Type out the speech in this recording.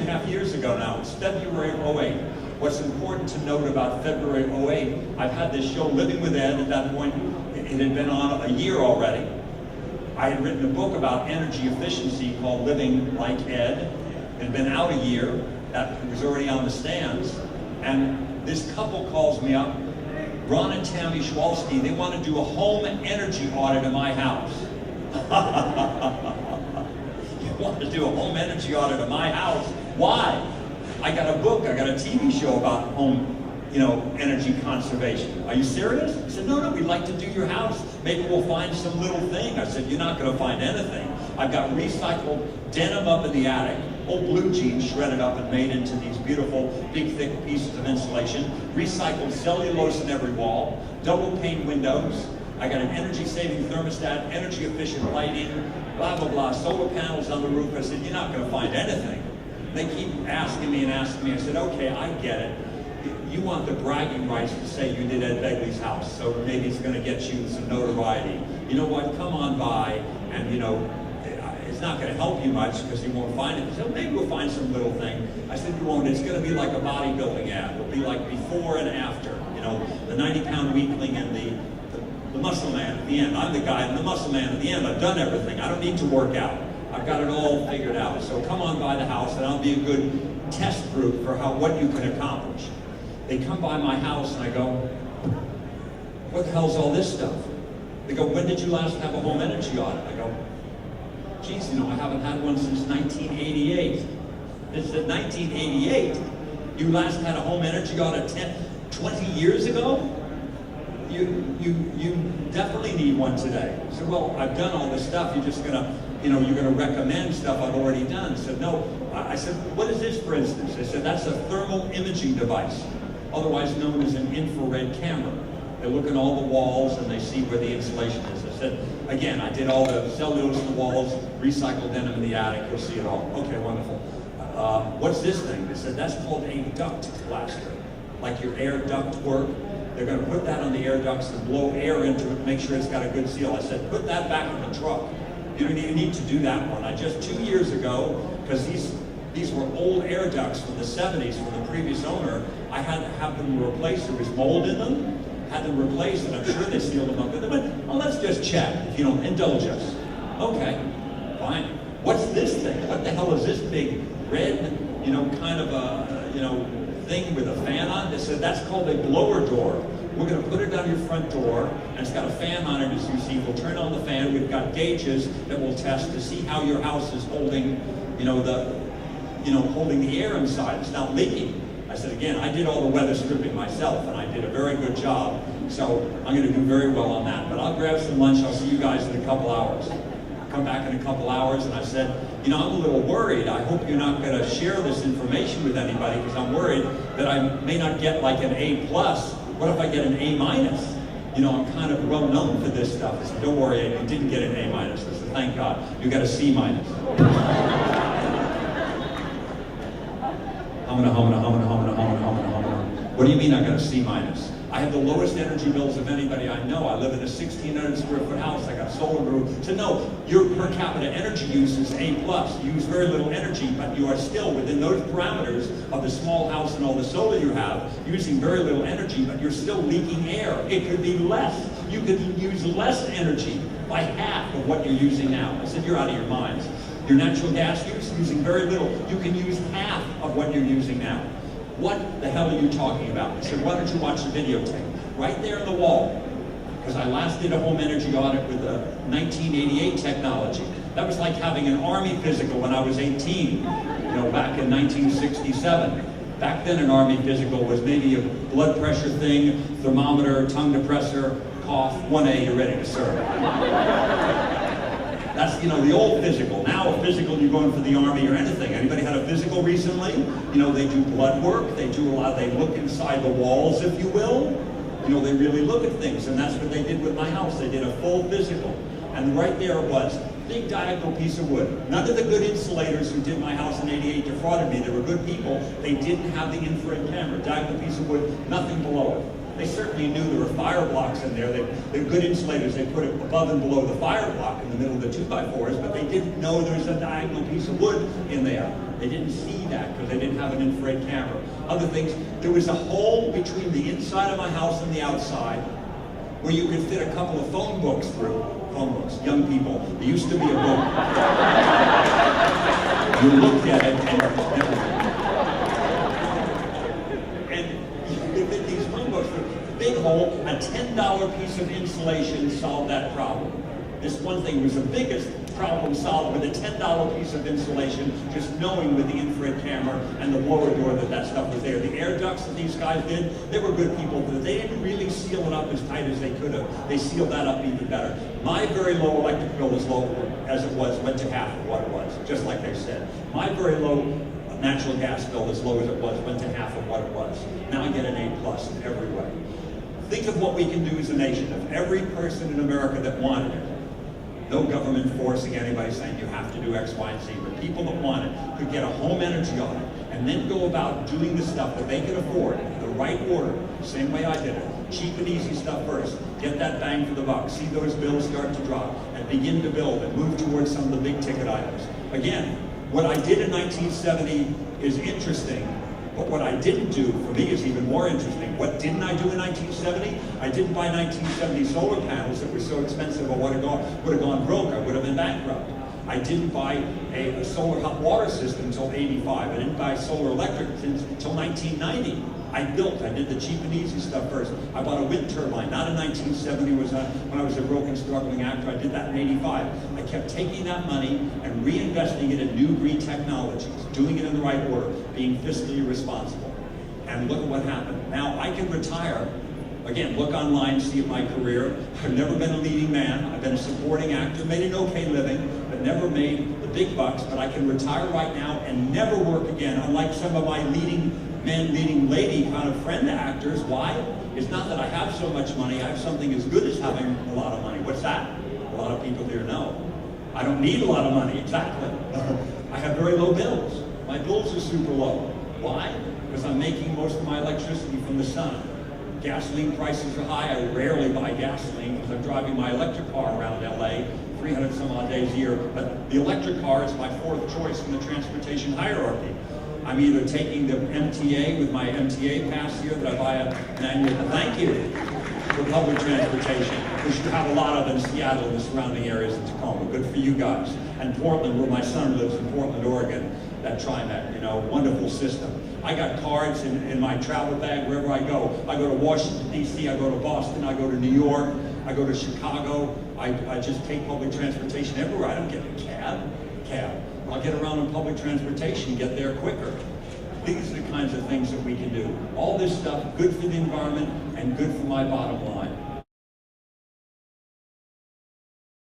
3.5 years ago now. It's February of '08. What's important to note about February of '08, I've had this show, Living with Ed. At that point, it had been on a year already. I had written a book about energy efficiency called Living Like Ed. It had been out a year. That was already on the stands. And this couple calls me up, Ron and Tammy Schwalski. They want to do a home energy audit in my house. You want to do a home energy audit in my house? Why? I got a book, I got a TV show about home, energy conservation. Are you serious? I said, no, we'd like to do your house. Maybe we'll find some little thing. I said, you're not going to find anything. I've got recycled denim up in the attic, old blue jeans shredded up and made into these beautiful, big, thick pieces of insulation, recycled cellulose in every wall, double pane windows. I got an energy-saving thermostat, energy-efficient lighting, blah, blah, blah, solar panels on the roof. I said, you're not going to find anything. They keep asking me. I said, okay, I get it. You want the bragging rights to say you did Ed Begley's house, so maybe it's going to get you some notoriety. You know what? Come on by, and it's not going to help you much because you won't find it. So maybe we'll find some little thing. I said, you won't. It's going to be like a bodybuilding ad. It'll be like before and after. The 90-pound weakling and the muscle man at the end. I'm the guy and the muscle man at the end. I've done everything. I don't need to work out. I've got it all figured out. So come on by the house, and I'll be a good test group for what you can accomplish. They come by my house, and I go, what the hell's all this stuff? They go, when did you last have a home energy audit? I go, geez, I haven't had one since 1988. They said, 1988? You last had a home energy audit 20 years ago? You definitely need one today. I said, well, I've done all this stuff. You're just gonna, you're gonna recommend stuff I've already done. I said, no. I said, what is this, for instance? They said, that's a thermal imaging device, otherwise known as an infrared camera. They look at all the walls and they see where the insulation is. I said, again, I did all the cellulose in the walls, recycled denim in the attic. You'll see it all. Okay, wonderful. What's this thing? They said, that's called a Duct Blaster, like your air duct work. They're going to put that on the air ducts and blow air into it to make sure it's got a good seal. I said, put that back in the truck. You don't even need to do that one. I just 2 years ago, because these were old air ducts from the 70s from the previous owner, I had to have them replaced. There was mold in them. Had them replaced, and I'm sure they sealed them up. But well, let's just check, if you don't indulge us. Okay, fine. What's this thing? What the hell is this big red, kind of a, thing with a fan on it? They said, that's called a blower door. We're going to put it on your front door, and it's got a fan on it, as you see. We'll turn on the fan. We've got gauges that we'll test to see how your house is holding, holding the air inside. It's not leaking. I said, again, I did all the weather stripping myself, and I did a very good job. So I'm going to do very well on that. But I'll grab some lunch. I'll see you guys in a couple hours. Come back in a couple hours, and I said, I'm a little worried. I hope you're not going to share this information with anybody, because I'm worried that I may not get like an A+. What if I get an A-? I'm kind of well known for this stuff. I said, don't worry, you didn't get an A-. I said, thank God, you got a C-. What do you mean I got a C-? I have the lowest energy bills of anybody I know. I live in a 1,600 square foot house. I got solar roof. To know your per capita energy use is A+. You use very little energy, but you are still within those parameters of the small house and all the solar you have, using very little energy, but you're still leaking air. It could be less. You could use less energy by half of what you're using now. I said, you're out of your minds. Your natural gas use, using very little. You can use half of what you're using now. What the hell are you talking about? I said, why don't you watch the videotape? Right there on the wall. Because I last did a home energy audit with a 1988 technology. That was like having an Army physical when I was 18, back in 1967. Back then an Army physical was maybe a blood pressure thing, thermometer, tongue depressor, cough, 1A, you're ready to serve. That's, the old physical. Now a physical, you're going for the Army or anything. Anybody had a physical recently? They do blood work. They do a lot. They look inside the walls, if you will. They really look at things. And that's what they did with my house. They did a full physical. And right there it was. Big diagonal piece of wood. None of the good insulators who did my house in '88 defrauded me. They were good people. They didn't have the infrared camera. Diagonal piece of wood, nothing below it. They certainly knew there were fire blocks in there. They're good insulators. They put it above and below the fire block in the middle of the 2x4s, but they didn't know there was a diagonal piece of wood in there. They didn't see that because they didn't have an infrared camera. Other things, there was a hole between the inside of my house and the outside where you could fit a couple of phone books through. Phone books, young people. There used to be a book. You looked at it and you could fit these phone books through. Big hole, a $10 piece of insulation solved that problem. This one thing was the biggest problem solved with a $10 piece of insulation, just knowing with the infrared camera and the blower door that stuff was there. The air ducts that these guys did, they were good people, but they didn't really seal it up as tight as they could have. They sealed that up even better. My very low electric bill, as low as it was, went to half of what it was, just like they said. My very low natural gas bill, as low as it was, went to half of what it was. Now I get an A+ in every way. Think of what we can do as a nation. If every person in America that wanted it, no government forcing anybody saying you have to do X, Y, and Z, but people that want it could get a home energy audit and then go about doing the stuff that they can afford, the right order, same way I did it. Cheap and easy stuff first. Get that bang for the buck. See those bills start to drop and begin to build and move towards some of the big ticket items. Again, what I did in 1970 is interesting, but what I didn't do, for me, is even more interesting. What didn't I do in 1970? I didn't buy 1970 solar panels that were so expensive I would have gone broke. I would have been bankrupt. I didn't buy a solar hot water system until '85. I didn't buy solar electric until 1990. I did the cheap and easy stuff first. I bought a wind turbine, not in 1970, when I was a broken, struggling actor. I did that in '85. I kept taking that money and reinvesting it in new green technologies, doing it in the right order, being fiscally responsible. And look at what happened. Now I can retire. Again, look online, see my career. I've never been a leading man. I've been a supporting actor, made an okay living, but never made the big bucks. But I can retire right now and never work again, unlike some of my leading men, leading lady kind of friend actors. Why? It's not that I have so much money. I have something as good as having a lot of money. What's that? A lot of people here know. I don't need a lot of money, exactly. I have very low bills. My bills are super low. Why? Because I'm making most of my electricity from the sun. Gasoline prices are high. I rarely buy gasoline because I'm driving my electric car around LA 300 some odd days a year. But the electric car is my fourth choice in the transportation hierarchy. I'm either taking the MTA with my MTA pass here that I buy an annual, thank you, for public transportation, which you have a lot of in Seattle and the surrounding areas in Tacoma. Good for you guys. And Portland, where my son lives in Portland, Oregon, that TriMet, wonderful system. I got cards in my travel bag wherever I go. I go to Washington, D.C., I go to Boston, I go to New York, I go to Chicago. I just take public transportation everywhere. I don't get a cab. I'll get around in public transportation and get there quicker. These are the kinds of things that we can do. All this stuff, good for the environment and good for my bottom line.